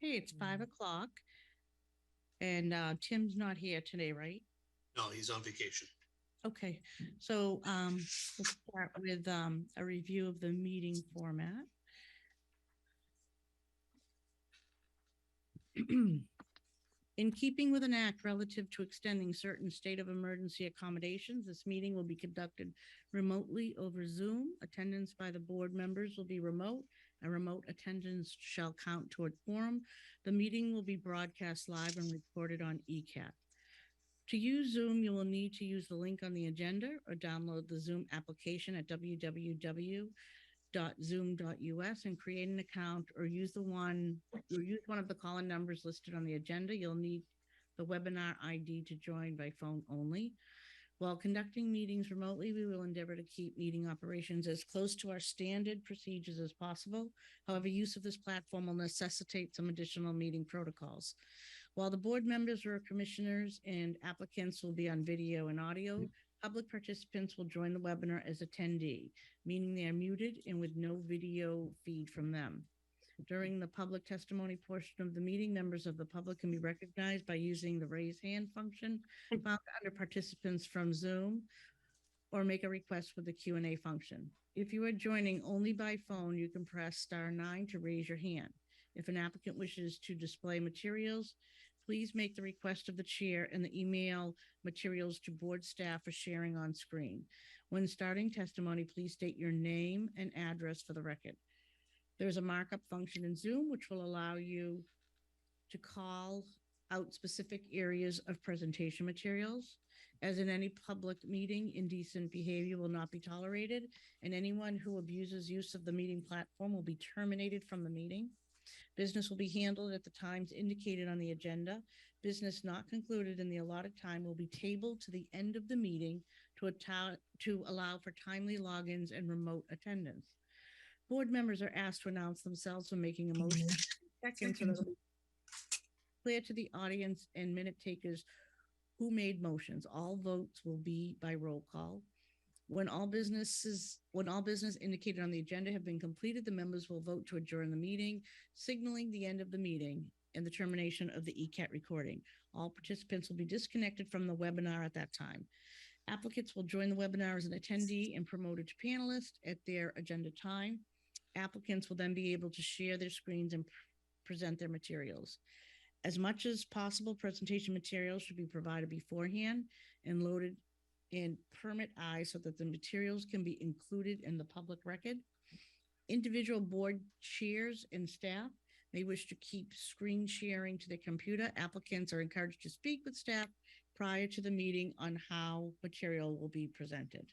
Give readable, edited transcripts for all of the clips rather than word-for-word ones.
Hey, it's 5 o'clock and Tim's not here today, right? No, he's on vacation. Okay, so we'll start with a review of the meeting format. In keeping with an act relative to extending certain state of emergency accommodations, this meeting will be conducted remotely over Zoom. Attendance by the board members will be remote, and remote attendance shall count toward quorum. The meeting will be broadcast live and recorded on ECAT. To use Zoom, you will need to use the link on the agenda or download the Zoom application at www.zoom.us and create an account or use one of the call-in numbers listed on the agenda. You'll need the webinar ID to join by phone only. While conducting meetings remotely, we will endeavor to keep meeting operations as close to our standard procedures as possible. However, use of this platform will necessitate some additional meeting protocols. While the board members or commissioners and applicants will be on video and audio, public participants will join the webinar as attendee, meaning they are muted and with no video feed from them. During the public testimony portion of the meeting, members of the public can be recognized by using the raise hand function found under participants from Zoom or make a request with the Q&A function. If you are joining only by phone, you can press *9 to raise your hand. If an applicant wishes to display materials, please make the request of the chair and the email materials to board staff for sharing on screen. When starting testimony, please state your name and address for the record. There's a markup function in Zoom which will allow you to call out specific areas of presentation materials. As in any public meeting, indecent behavior will not be tolerated, and anyone who abuses use of the meeting platform will be terminated from the meeting. Business will be handled at the times indicated on the agenda. Business not concluded in the allotted time will be tabled to the end of the meeting to allow for timely logins and remote attendance. Board members are asked to announce themselves when making a motion. Second, so that it'll be clear to the audience and minute takers who made motions. All votes will be by roll call. When all business indicated on the agenda have been completed, the members will vote to adjourn the meeting, signaling the end of the meeting and the termination of the ECAT recording. All participants will be disconnected from the webinar at that time. Applicants will join the webinar as an attendee and promoted to panelist at their agenda time. Applicants will then be able to share their screens and present their materials. As much as possible, presentation materials should be provided beforehand and loaded in Permit I so that the materials can be included in the public record. Individual board chairs and staff may wish to keep screen sharing to their computer. Applicants are encouraged to speak with staff prior to the meeting on how material will be presented.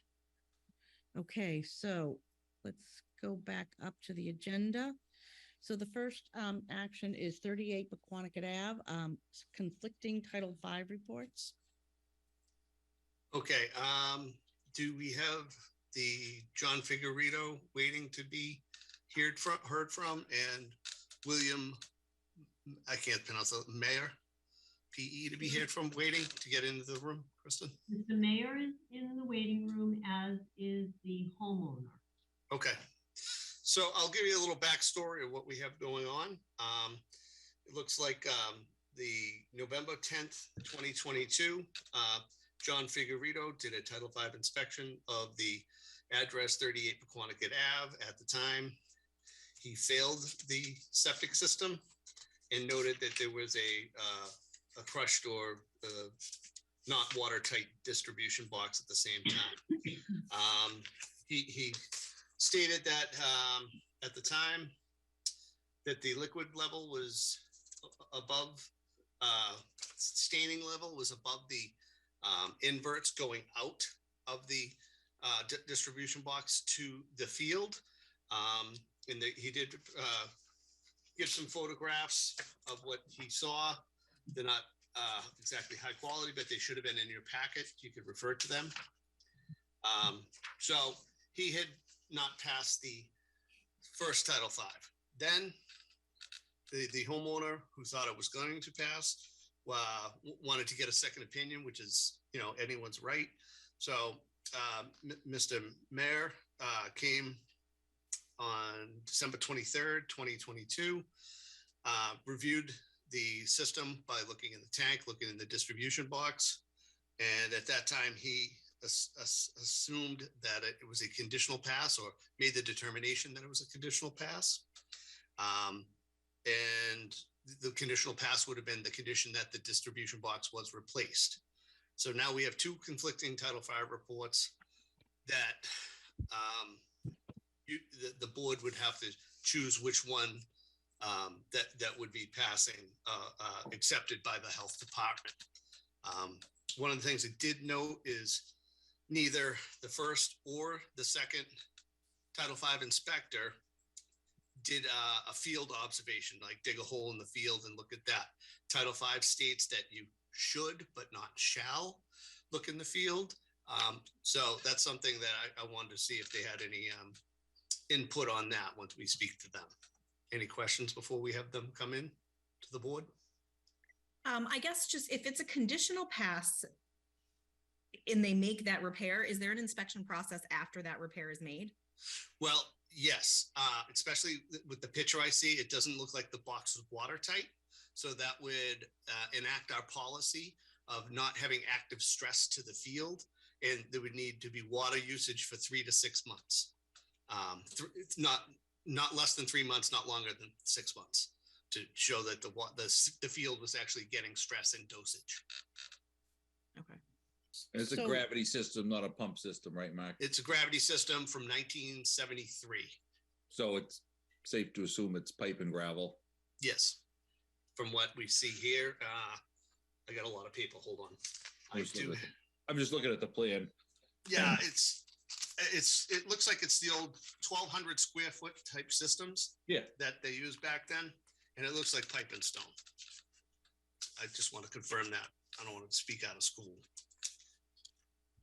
Okay, so let's go back up to the agenda. So the first action is 38 Pequonnet Ave, conflicting Title V reports. Okay, do we have the John Figueredo waiting to be heard from, and William, I can't pronounce it, Mayor, PE, to be heard from, waiting to get into the room, Kristen? The mayor is in the waiting room, as is the homeowner. Okay, so I'll give you a little backstory of what we have going on. It looks like the November 10th, 2022, John Figueredo did a Title V inspection of the address 38 Pequonnet Ave. At the time, he failed the septic system and noted that there was a crushed or not watertight distribution box at the same time. He stated that at the time that the liquid level was above, staining level was above the inverts going out of the distribution box to the field. And he did give some photographs of what he saw. They're not exactly high quality, but they should have been in your packet. You could refer to them. So he had not passed the first Title V. Then the homeowner who thought it was going to pass wanted to get a second opinion, which is, anyone's right. So Mr. Mayor came on December 23rd, 2022, reviewed the system by looking in the tank, looking in the distribution box. And at that time, he assumed that it was a conditional pass, or made the determination that it was a conditional pass. And the conditional pass would have been the condition that the distribution box was replaced. So now we have two conflicting Title V reports that the board would have to choose which one that would be passing, accepted by the health department. One of the things I did note is neither the first or the second Title V inspector did a field observation, like dig a hole in the field and look at that. Title V states that you should, but not shall, look in the field. So that's something that I wanted to see if they had any input on that once we speak to them. Any questions before we have them come in to the board? I guess just if it's a conditional pass and they make that repair, is there an inspection process after that repair is made? Well, yes, especially with the picture I see, it doesn't look like the box is watertight. So that would enact our policy of not having active stress to the field. And there would need to be water usage for 3 to 6 months. It's not less than 3 months, not longer than 6 months, to show that the field was actually getting stress and dosage. Okay. It's a So- gravity system, not a pump system, right, Mark? It's a gravity system from 1973. So it's safe to assume it's pipe and gravel. Yes. From what we see here, I got a lot of paper. Hold on. I'm just looking at the plan. Yeah, it looks like it's the old 1,200 square foot type systems. Yeah. That they used back then, and it looks like pipe and stone. I just want to confirm that. I don't want to speak out of school.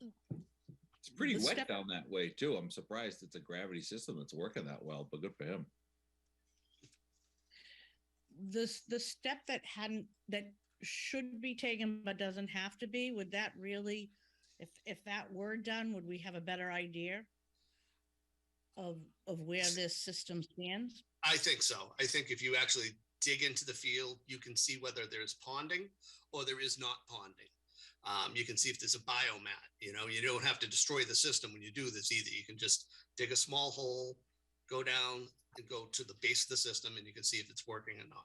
It's pretty The wet step- down that way too. I'm surprised it's a gravity system that's working that well, but good for him. The step that should be taken but doesn't have to be, would that really, if that were done, would we have a better idea of where this system stands? I think so. I think if you actually dig into the field, you can see whether there's ponding or there is not ponding. You can see if there's a biomat. You don't have to destroy the system when you do this either. You can just dig a small hole, go down and go to the base of the system, and you can see if it's working or not.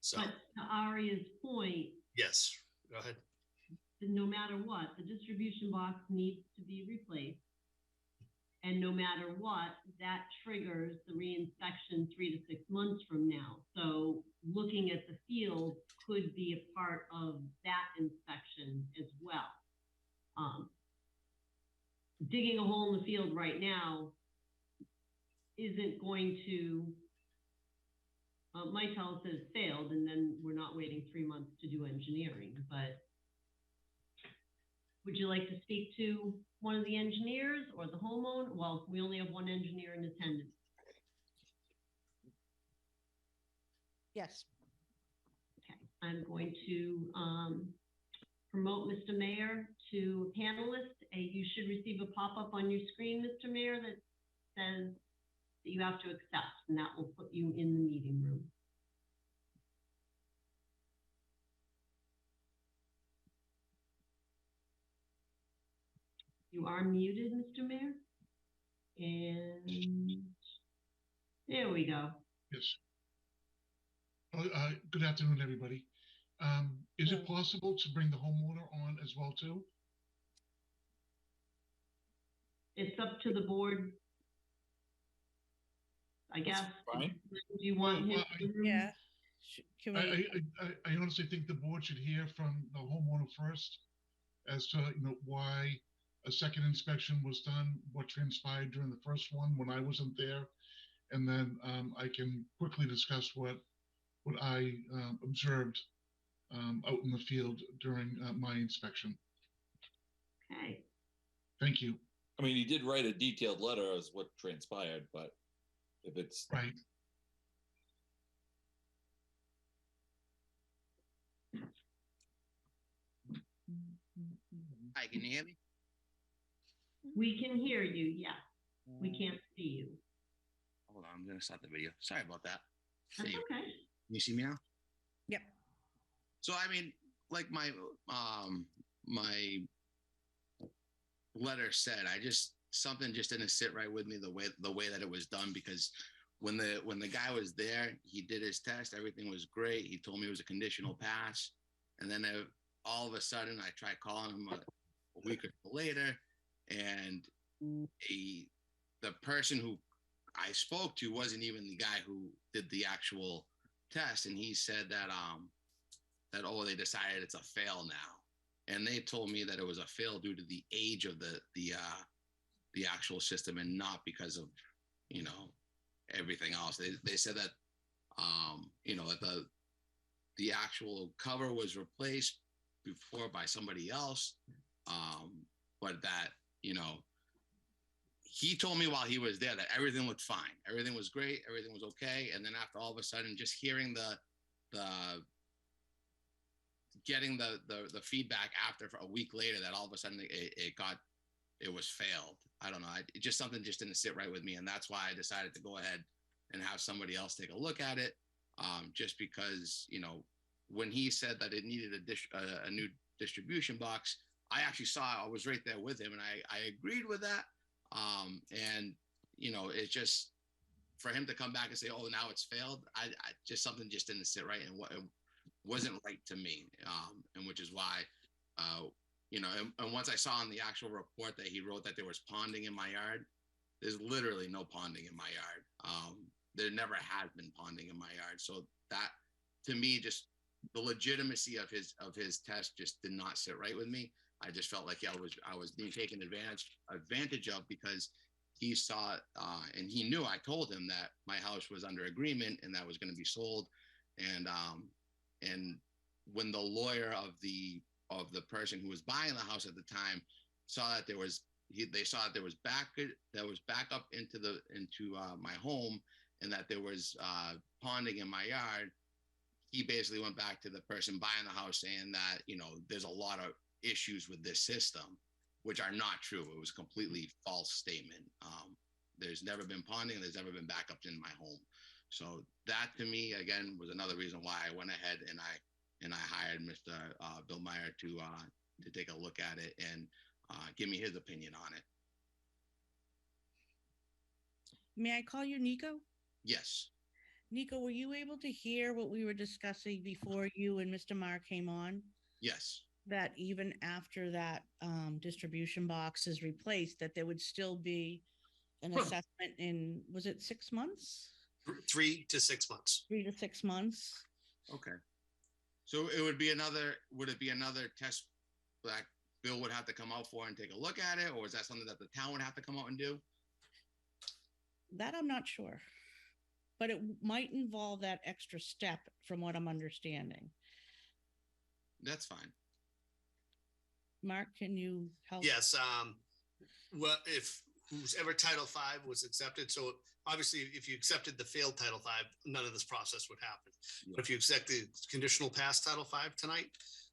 So, But to Aria's point, yes, go ahead. no matter what, the distribution box needs to be replaced. And no matter what, that triggers the reinspection 3 to 6 months from now. So looking at the field could be a part of that inspection as well. Digging a hole in the field right now isn't going to, might tell us that it's failed, and then we're not waiting 3 months to do engineering, but would you like to speak to one of the engineers or the homeowner? Well, we only have one engineer in attendance. Yes. Okay, I'm going to promote Mr. Mayor to panelist. You should receive a pop-up on your screen, Mr. Mayor, that says that you have to accept, and that will put you in the meeting room. You are muted, Mr. Mayor. And there we go. Yes. Good afternoon, everybody. Is it possible to bring the homeowner on as well, too? It's up to the board, I guess. fine. Do you want him? Well, in the room? Yeah. Can we, I honestly think the board should hear from the homeowner first as to, why a second inspection was done, what transpired during the first one when I wasn't there. And then I can quickly discuss what I observed out in the field during my inspection. Okay. Thank you. I mean, he did write a detailed letter as what transpired, but if it's Right. Hi, can you hear me? We can hear you, yes. We can't see you. Hold on, I'm gonna start the video. Sorry about that. That's Hey, okay. you see me now? Yep. So I mean, like my letter said, I just something just didn't sit right with me the way that it was done, because when the guy was there, he did his test, everything was great. He told me it was a conditional pass, and then all of a sudden I tried calling him a week or so later, and the person who I spoke to wasn't even the guy who did the actual test, and he said that oh, they decided it's a fail now, and they told me that it was a fail due to the age of the actual system, and not because of everything else. They said that that the actual cover was replaced before by somebody else, but that he told me while he was there that everything looked fine, everything was great, everything was okay, and then after all of a sudden, just hearing getting the feedback after for a week later that all of a sudden it was failed. I don't know. Just something just didn't sit right with me, and that's why I decided to go ahead and have somebody else take a look at it. Just because when he said that it needed a new distribution box, I was right there with him, and I agreed with that. And it's just for him to come back and say, "Oh, now it's failed." I just something just didn't sit right, and it wasn't right to me. And which is why, and once I saw in the actual report that he wrote that there was ponding in my yard, there's literally no ponding in my yard. There never has been ponding in my yard. So that, to me, just the legitimacy of his test just did not sit right with me. I just felt like I was being taken advantage of, because he saw and he knew. I told him that my house was under agreement and that was going to be sold, and when the lawyer of the person who was buying the house at the time saw that they saw that there was backup into my home, and that there was ponding in my yard, he basically went back to the person buying the house saying that there's a lot of issues with this system, which are not true. It was a completely false statement. There's never been ponding, there's never been backups in my home. So that, to me, again, was another reason why I went ahead and I hired Mr. Bill Meyer to take a look at it and give me his opinion on it. May I call you Nico? Yes. Nico, were you able to hear what we were discussing before you and Mr. Marr came on? Yes. That even after that distribution box is replaced, that there would still be an assessment in, was it 6 months? 3 to 6 months. 3 to 6 months. Okay. So would it be another test that Bill would have to come out for and take a look at it, or is that something that the town would have to come out and do? That I'm not sure, but it might involve that extra step from what I'm understanding. That's fine. Mark, can you help? Yes. Well, if whoever Title V was accepted, so obviously if you accepted the failed Title V, none of this process would happen. Yeah. But if you accept the conditional pass Title V tonight,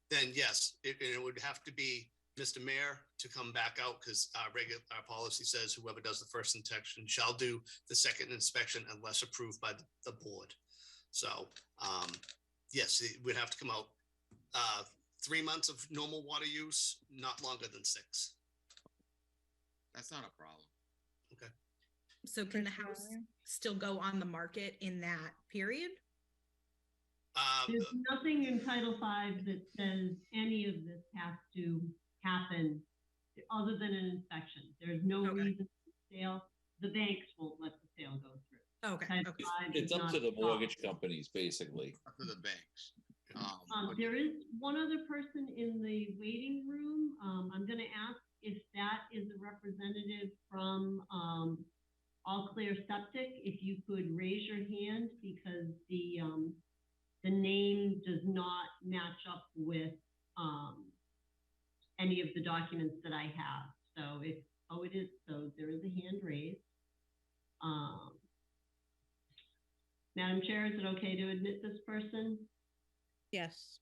then yes, it would have to be Mr. Mayor to come back out, because our policy says whoever does the first inspection shall do the second inspection unless approved by the board. So yes, it would have to come out 3 months of normal water use, not longer than 6. That's not a problem. Okay. So can the house still go on the market in that period? There's nothing in Title V that says any of this has to happen other than an inspection. There's no reason for sale. The banks won't let the sale go through. Okay. Title Okay. V It's does up not to the stop. mortgage companies, basically. Up to the banks. There is one other person in the waiting room. I'm going to ask if that is a representative from All Clear Septic. If you could raise your hand, because the name does not match up with any of the documents that I have. So it is. So there is a hand raised. Madam Chair, is it okay to admit this person? Yes.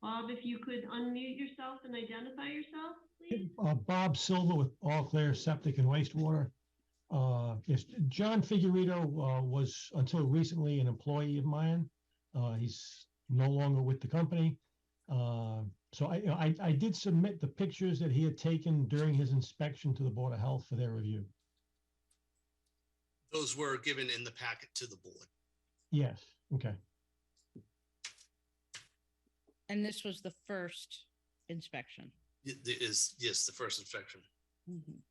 Bob, if you could unmute yourself and identify yourself, please. Bob Silva with All Clear Septic and Wastewater. Yes, John Figurito was until recently an employee of mine. He's no longer with the company. So I did submit the pictures that he had taken during his inspection to the Board of Health for their review. Those were given in the packet to the board. Yes, okay. And this was the first inspection. Yes, the first inspection. Mhm.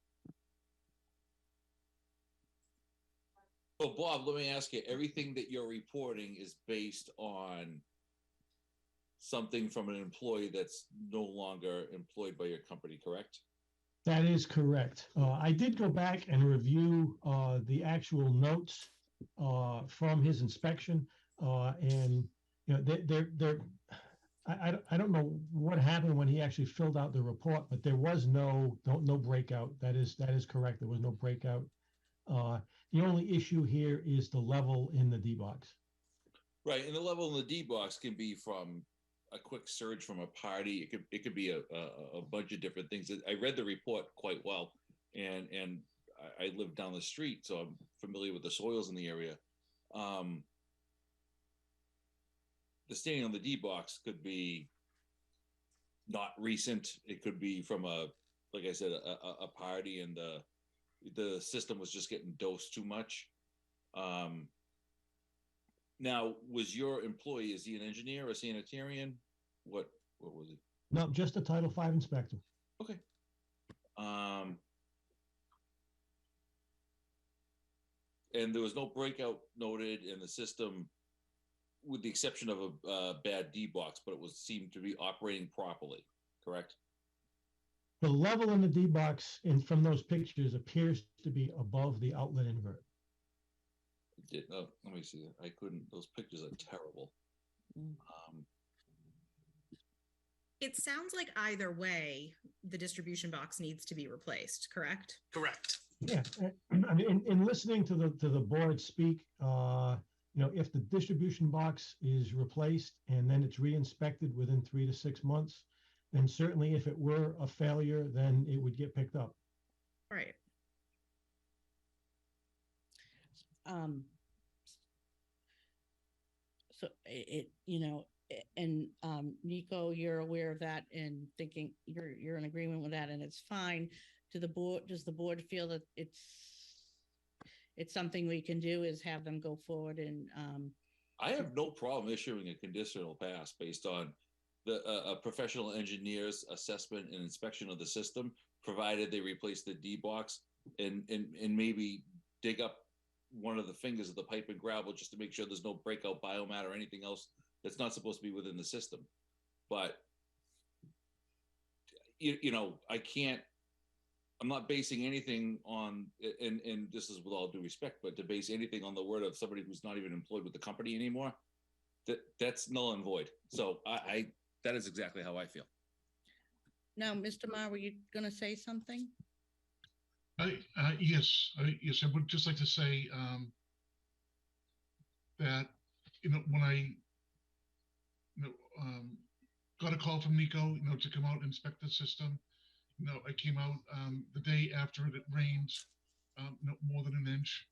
So Bob, let me ask you, everything that you're reporting is based on something from an employee that's no longer employed by your company, correct? That is correct. I did go back and review the actual notes from his inspection, and I don't know what happened when he actually filled out the report, but there was no breakout. That is correct. There was no breakout. The only issue here is the level in the D box. Right, and the level in the D box can be from a quick surge from a party. It could be a bunch of different things. I read the report quite well, and I live down the street, so I'm familiar with the soils in the area. The staining on the D box could be not recent. It could be from like I said, a party, and the system was just getting dosed too much. Now, was your employee, is he an engineer or a sanitarian? What was he? No, just a Title V inspector. Okay. And there was no breakout noted in the system, with the exception of a bad D box, but it seemed to be operating properly, correct? The level in the D box from those pictures appears to be above the outlet invert. Let me see. I couldn't. Those pictures are terrible. It sounds like either way, the distribution box needs to be replaced, correct? Correct. Yeah, I mean, in listening to the board speak, if the distribution box is replaced and then it's re-inspected within 3 to 6 months, then certainly if it were a failure, then it would get picked up. Right. So and Nico, you're aware of that and thinking you're in agreement with that, and it's fine. Does the board feel that it's something we can do, is have them go forward and I have no problem issuing a conditional pass based on a professional engineer's assessment and inspection of the system, provided they replace the D box and maybe dig up one of the fingers of the pipe and gravel just to make sure there's no breakout biomat or anything else that's not supposed to be within the system. But I'm not basing anything on, and this is with all due respect, but to base anything on the word of somebody who's not even employed with the company anymore, that's null and void. So that is exactly how I feel. Now, Mr. Ma, were you going to say something? Yes, I would just like to say that when I got a call from Nico, to come out and inspect the system. I came out the day after it rained, more than an inch.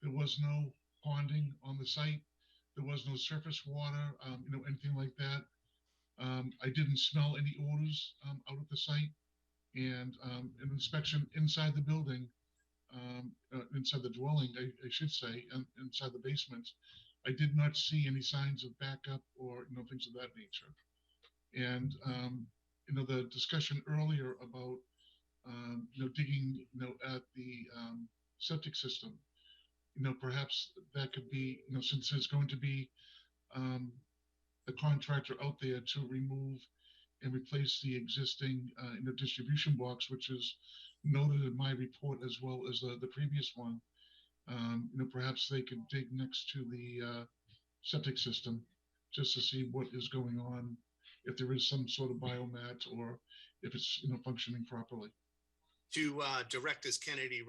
There was no ponding on the site. There was no surface water, anything like that. I didn't smell any odors out at the site. And an inspection inside the building, inside the dwelling, I should say, inside the basement, I did not see any signs of backup or things of that nature. And the discussion earlier about digging at the septic system, perhaps that could be since there's going to be a contractor out there to remove and replace the existing distribution box, which is noted in my report as well as the previous one. Perhaps they could dig next to the septic system just to see what is going on, if there is some sort of biomat or if it's functioning properly. To Director Kennedy,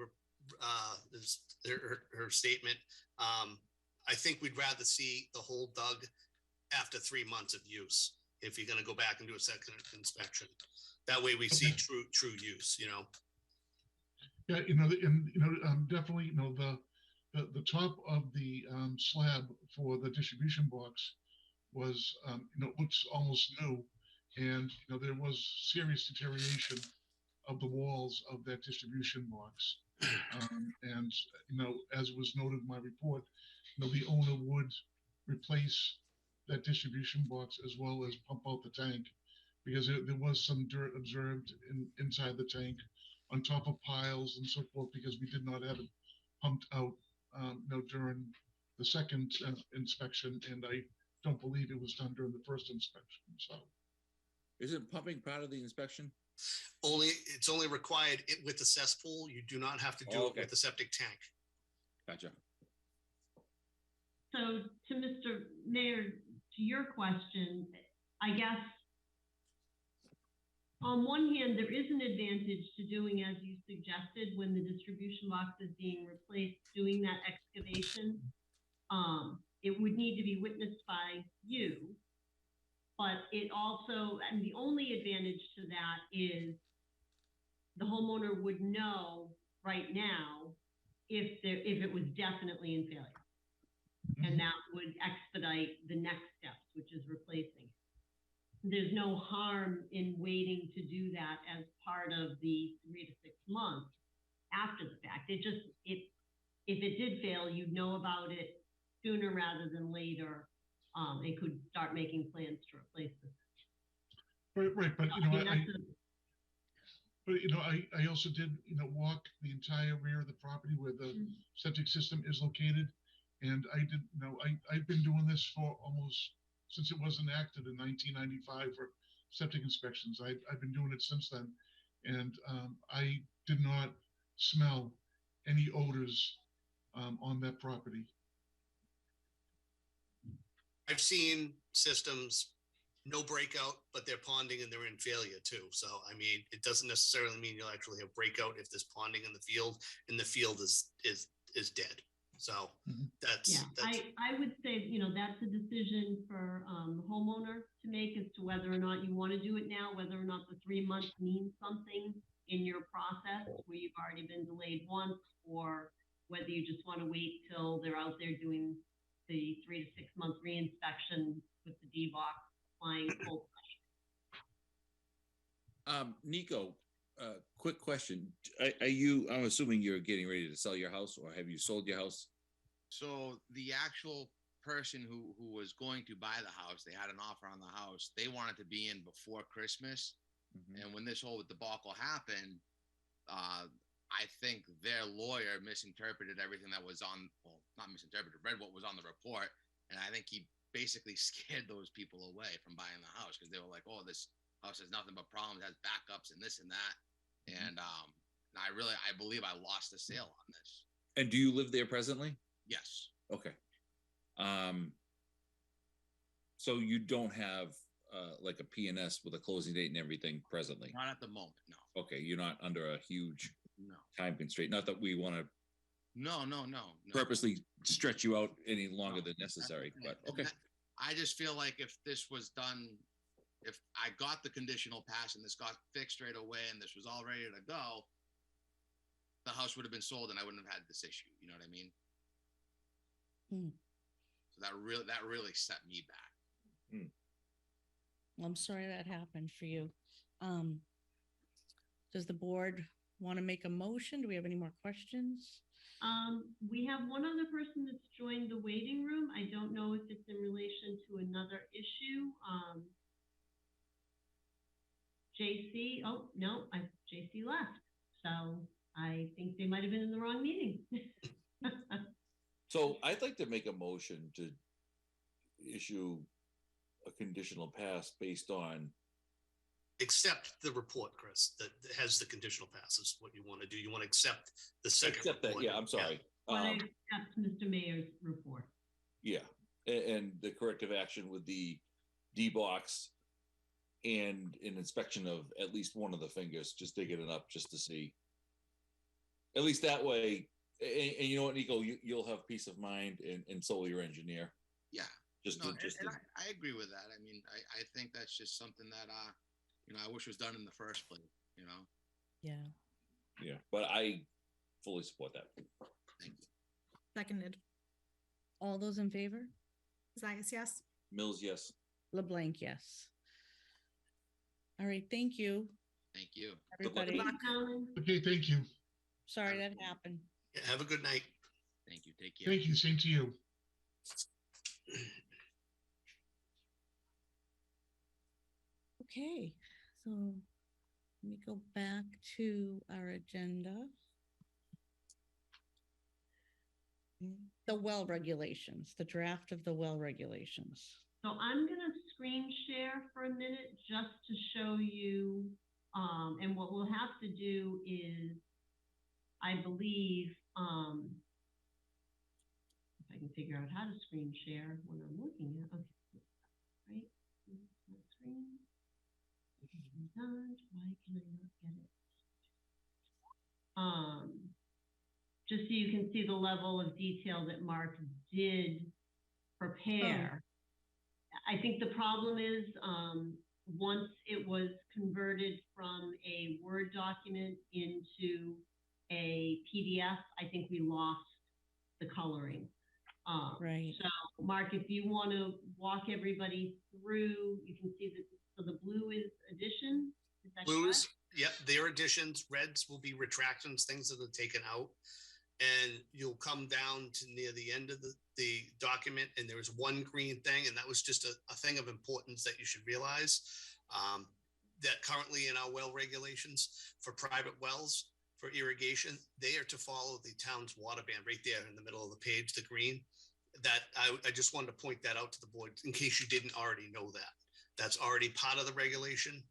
her statement, I think we'd rather see the hole dug after 3 months of use. if you're gonna go back and do a second inspection. That way we see true use, you know? Yeah, definitely, the top of the slab for the distribution box was, looks almost new. And, there was serious deterioration of the walls of that distribution box. And, as was noted in my report, the owner would replace that distribution box as well as pump out the tank, because there was some dirt observed inside the tank on top of piles and so forth, because we did not have it pumped out, during the second inspection, and I don't believe it was done during the first inspection. So, Isn't pumping part of the inspection? It's only required with the cesspool. You do not have to do it with the septic tank. Gotcha. So to Mr. Mayor, to your question, I guess on one hand, there is an advantage to doing as you suggested when the distribution box is being replaced, doing that excavation. It would need to be witnessed by you, but it also, and the only advantage to that is the homeowner would know right now if it was definitely in failure. And that would expedite the next steps, which is replacing it. There's no harm in waiting to do that as part of the 3 to 6 months after the fact. If it did fail, you'd know about it sooner rather than later, and could start making plans to replace this. Right, but I also did, walk the entire rear of the property where the septic system is located. And I did, I've been doing this for almost since it was enacted in 1995 for septic inspections. I've been doing it since then. And I did not smell any odors on that property. I've seen systems, no breakout, but they're ponding and they're in failure too. So, I mean, it doesn't necessarily mean you'll actually have breakout if there's ponding in the field and the field is dead. So that's I would say, that's a decision for the homeowner to make as to whether or not you want to do it now, whether or not the 3 months means something in your process where you've already been delayed once, or whether you just want to wait till they're out there doing the 3 to 6 month reinspection with the D-box applying full pressure. Nico, quick question. I'm assuming you're getting ready to sell your house, or have you sold your house? So the actual person who was going to buy the house, they had an offer on the house. They wanted to be in before Christmas. And when this whole debacle happened, I think their lawyer misinterpreted everything that was not misinterpreted, read what was on the report. And I think he basically scared those people away from buying the house, because they were like, oh, this house has nothing but problems, has backups and this and that. And I believe I lost the sale on this. And do you live there presently? Yes. Okay. So you don't have like a P&S with a closing date and everything presently? Not at the moment, no. Okay, you're not under a huge No. time constraint. Not that we want to No. purposely stretch you out any longer than necessary, but okay. I just feel like if this was done, if I got the conditional pass and this got fixed right away and this was all ready to go, the house would have been sold and I wouldn't have had this issue. You know what I mean? So that really set me back. Well, I'm sorry that happened for you. Does the board want to make a motion? Do we have any more questions? We have one other person that's joined the waiting room. I don't know if it's in relation to another issue. JC, oh, no, JC left. So I think they might have been in the wrong meeting. So I'd like to make a motion to issue a conditional pass based on. Accept the report, Chris, that has the conditional pass is what you want to do. You want to accept the second Accept report. that, yeah, I'm sorry. I accept Mr. Mayor's report. Yeah, and the corrective action with the D-box and an inspection of at least one of the fingers, just digging it up just to see. At least that way, and you know what, Nico, you'll have peace of mind, and so will your engineer. Yeah. No, just and I agree with that. I mean, I think that's just something that, I wish was done in the first place, Yeah. yeah, but I fully support that. Thank you. Seconded. All those in favor? Zias, yes. Mills, yes. LeBlanc, yes. All right, thank you, Thank you. Good luck. everybody. Okay, thank you. Sorry that happened. Yeah, have a good night. Thank you. Take care. Thank you. Same to you. Okay, so let me go back to our agenda. The well regulations, the draft of the well regulations. So I'm gonna screen share for a minute just to show you, and what we'll have to do is, I believe, if I can figure out how to screen share when I'm looking at, okay, right? My screen. Done. Why can I not get it? Just so you can see the level of detail that Mark did prepare. I think the problem is, once it was converted from a Word document into a PDF, I think we lost the coloring. Right. So, Mark, if you want to walk everybody through, you can see that, so the blue is addition. Is that Blues, correct? yep, their additions, reds will be retractions, things that are taken out. And you'll come down to near the end of the document, and there was one green thing, and that was just a thing of importance that you should realize. That currently in our well regulations for private wells for irrigation, they are to follow the town's water ban right there in the middle of the page, the green. That I just wanted to point that out to the board in case you didn't already know that. That's already part of the regulation.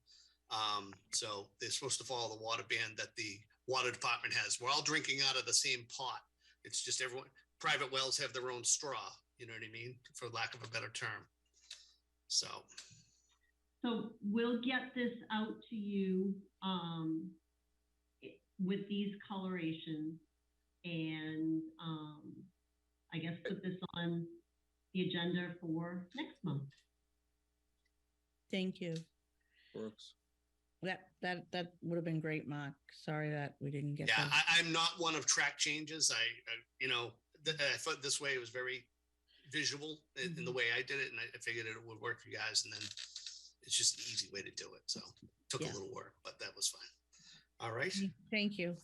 So they're supposed to follow the water ban that the water department has. We're all drinking out of the same pot. It's just everyone, private wells have their own straw, you know what I mean? For lack of a better term. So we'll get this out to you, with these colorations, and, I guess put this on the agenda for next month. Thank you. Works. That would have been great, Mark. Sorry that we didn't get yeah, that. I'm not one of track changes. I I thought this way it was very visual in the way I did it, and I figured it would work for you guys. And then it's just an easy way to do it. So it took Yeah. a little work, but that was fine. All right. Thank you.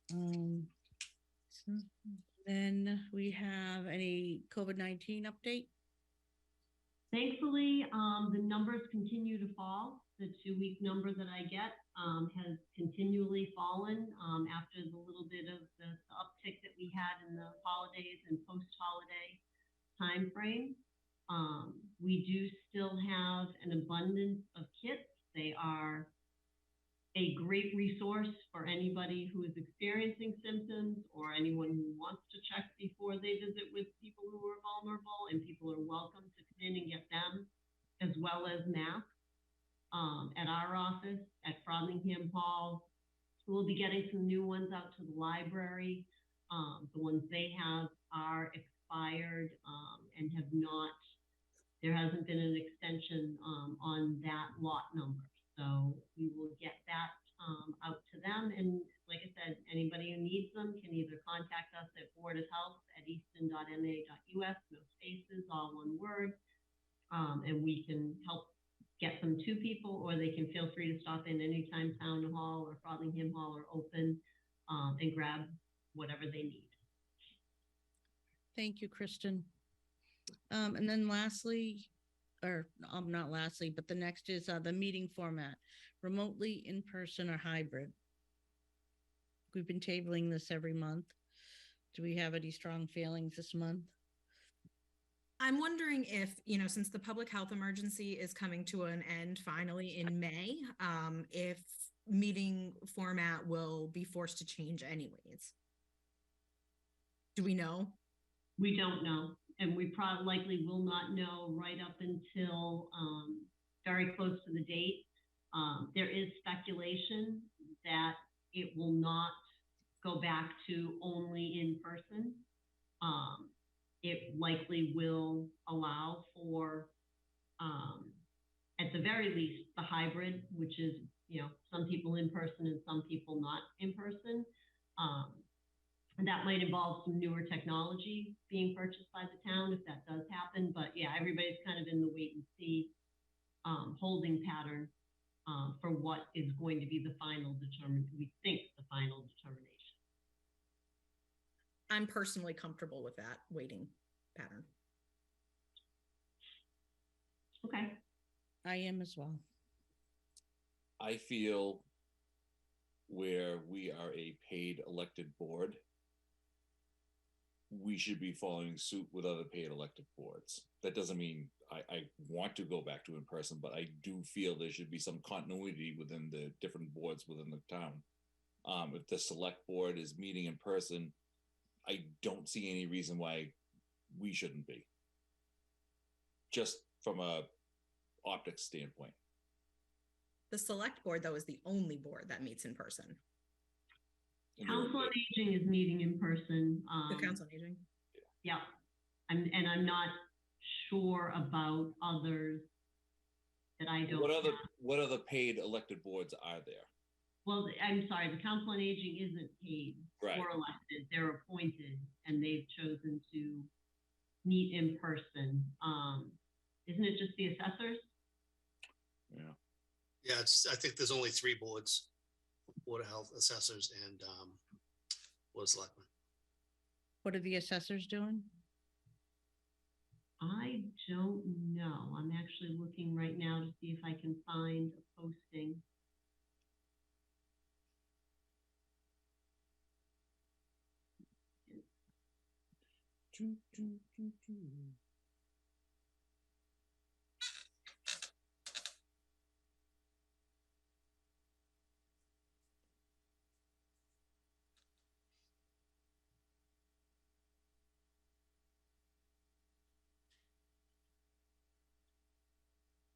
So then we have any COVID-19 update? Thankfully, the numbers continue to fall. The 2-week number that I get has continually fallen after the little bit of the uptick that we had in the holidays and post-holiday timeframe. We do still have an abundance of kits. They are a great resource for anybody who is experiencing symptoms or anyone who wants to check before they visit with people who are vulnerable, and people are welcome to come in and get them, as well as masks. At our office at Frothingham Hall, we'll be getting some new ones out to the library. The ones they have are expired and have not, there hasn't been an extension on that lot number. So we will get that out to them. And like I said, anybody who needs them can either contact us at boardofhealth@easton.ma.us, no spaces, all one word. And we can help get them to people, or they can feel free to stop in anytime Town Hall or Frothingham Hall are open and grab whatever they need. Thank you, Kristen. And then lastly, or not lastly, but the next is the meeting format, remotely, in person, or hybrid. We've been tabling this every month. Do we have any strong feelings this month? I'm wondering if, since the public health emergency is coming to an end finally in May, if meeting format will be forced to change anyways. Do we know? We don't know, and we probably likely will not know right up until very close to the date. There is speculation that it will not go back to only in person. it likely will allow for, at the very least, the hybrid, which is, some people in person and some people not in person. And that might involve some newer technology being purchased by the town if that does happen. But yeah, everybody's kind of in the wait and see holding pattern for what is going to be the final we think the final determination. I'm personally comfortable with that waiting pattern. Okay. I am as well. I feel where we are a paid elected board, we should be following suit with other paid elected boards. That doesn't mean I want to go back to in person, but I do feel there should be some continuity within the different boards within the town. If the select board is meeting in person, I don't see any reason why we shouldn't be. Just from a optics standpoint. The select board, though, is the only board that meets in person. Council on Aging is meeting in person. The Council on Aging? Yeah. I'm not sure about others that I don't. What other paid elected boards are there? Well, I'm sorry, the Council on Aging isn't paid or elected. They're appointed and they've chosen to meet in person. Isn't it just the assessors? Yeah. Yeah, I think there's only 3 boards: Board of Health, assessors, and Board of Selectmen. What are the assessors doing? I don't know. I'm actually looking right now to see if I can find a posting.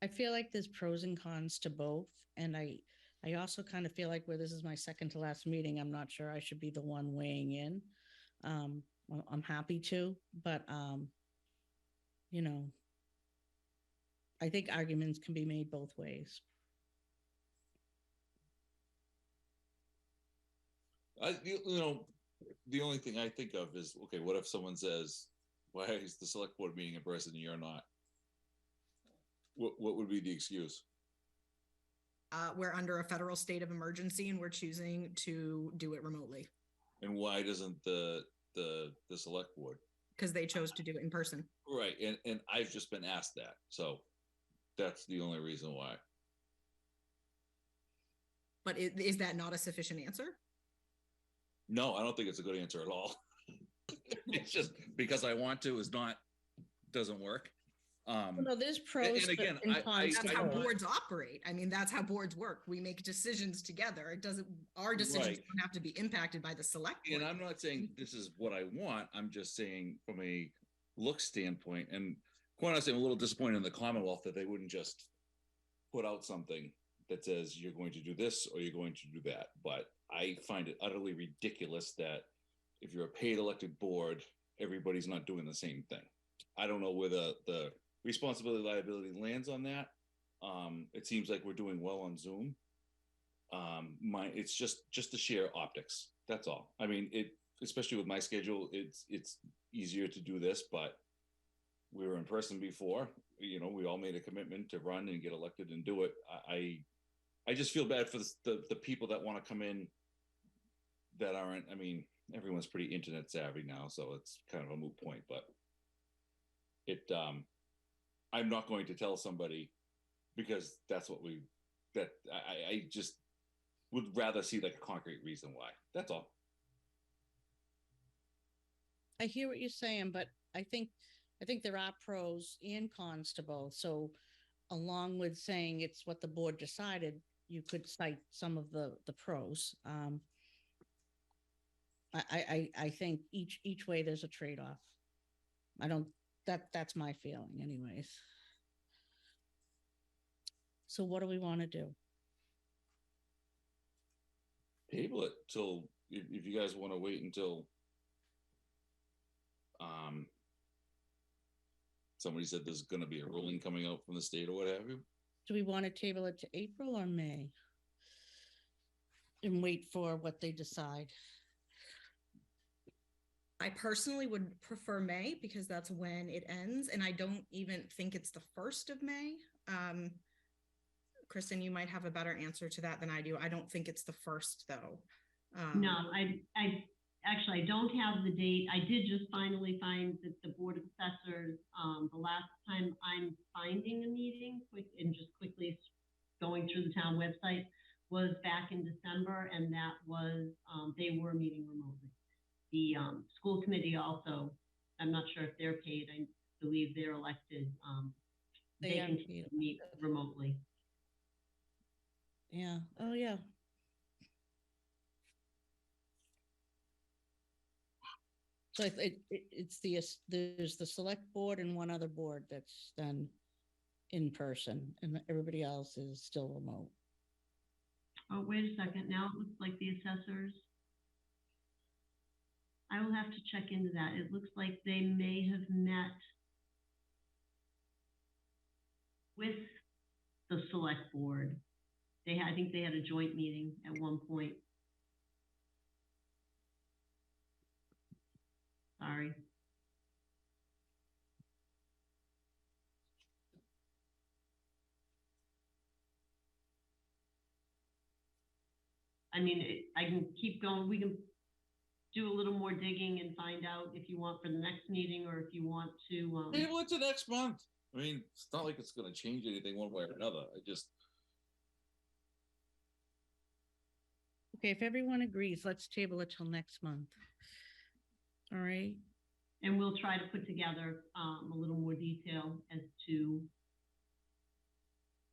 I feel like there's pros and cons to both. And I also kind of feel like where this is my second to last meeting, I'm not sure I should be the one weighing in. Well, I'm happy to, but I think arguments can be made both ways. The only thing I think of is, okay, what if someone says, why is the select board meeting in person and you're not? What would be the excuse? We're under a federal state of emergency and we're choosing to do it remotely. And why doesn't the select board? Because they chose to do it in person. Right. And I've just been asked that. So that's the only reason why. But is that not a sufficient answer? No, I don't think it's a good answer at all. It's just because I want to doesn't work. No, there's pros and again, and cons. That's how boards operate. I mean, that's how boards work. We make decisions together. Our decisions don't have to be impacted by the select board. And I'm not saying this is what I want. I'm just saying from a look standpoint, and quite honestly, I'm a little disappointed in the Commonwealth that they wouldn't just put out something that says you're going to do this or you're going to do that. But I find it utterly ridiculous that if you're a paid elected board, everybody's not doing the same thing. I don't know where the responsibility liability lands on that. It seems like we're doing well on Zoom. It's just to share optics. That's all. I mean, especially with my schedule, it's easier to do this, but we were in person before. We all made a commitment to run and get elected and do it. I just feel bad for the people that want to come in that aren't. I mean, everyone's pretty internet savvy now, so it's kind of a moot point. But I'm not going to tell somebody because that's what I just would rather see like a concrete reason why. That's all. I hear what you're saying, but I think there are pros and cons to both. So along with saying it's what the board decided, you could cite some of the pros. I think each way there's a trade-off. That's my feeling anyways. So what do we want to do? Table it till if you guys want to wait until somebody said there's gonna be a ruling coming out from the state or what have you. Do we want to table it to April or May? And wait for what they decide? I personally would prefer May because that's when it ends, and I don't even think it's the 1st of May. Kristen, you might have a better answer to that than I do. I don't think it's the 1st though. No, I actually, I don't have the date. I did just finally find that the Board of Assessors, the last time I'm finding a meeting, and just quickly going through the town website, was back in December, and that was, they were meeting remotely. The school committee also, I'm not sure if they're paid. I believe they're elected. They are can paid. meet remotely. Yeah. Oh, yeah. So it's there's the select board and one other board that's done in person, and everybody else is still remote. Oh, wait a second. Now it looks like the assessors. I will have to check into that. It looks like they may have met with the select board. I think they had a joint meeting at one point. Sorry. I mean, I can keep going. We can do a little more digging and find out if you want for the next meeting, or if you want to. Table it to next month. I mean, it's not like it's gonna change anything one way or another. Okay, if everyone agrees, let's table it till next month. All right. And we'll try to put together a little more detail as to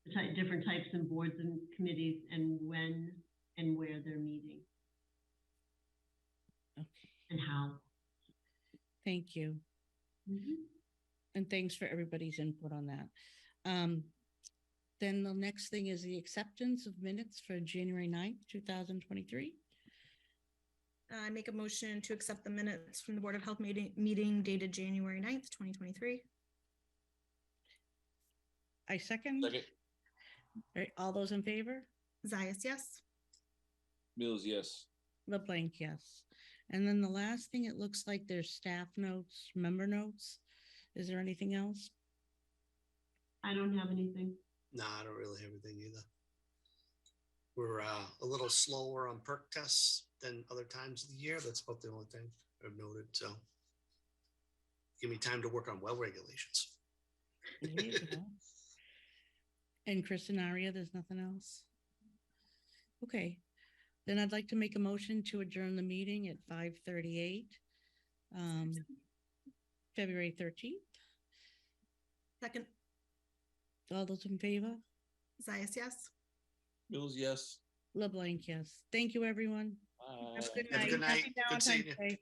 the different types of boards and committees and when and where they're meeting. Okay. And how. Thank you. Mm-hmm. And thanks for everybody's input on that. Then the next thing is the acceptance of minutes for January 9th, 2023. I make a motion to accept the minutes from the Board of Health meeting dated January 9th, 2023. I second. Second. All right, all those in favor? Zayas, yes. Mills, yes. LeBlanc, yes. And then the last thing, it looks like there's staff notes, member notes. Is there anything else? I don't have anything. No, I don't really have anything either. We're a little slower on perk tests than other times of the year. That's about the only thing I've noted. So give me time to work on well regulations. There you go. And Chris and Aria, there's nothing else? Okay, then I'd like to make a motion to adjourn the meeting at 5:38, February 13th. Second. All those in favor? Zayas, yes. Mills, yes. LeBlanc, yes. Thank you, everyone. Bye. Have a good Have a night. good night. Happy Good seeing Valentine's you. Day.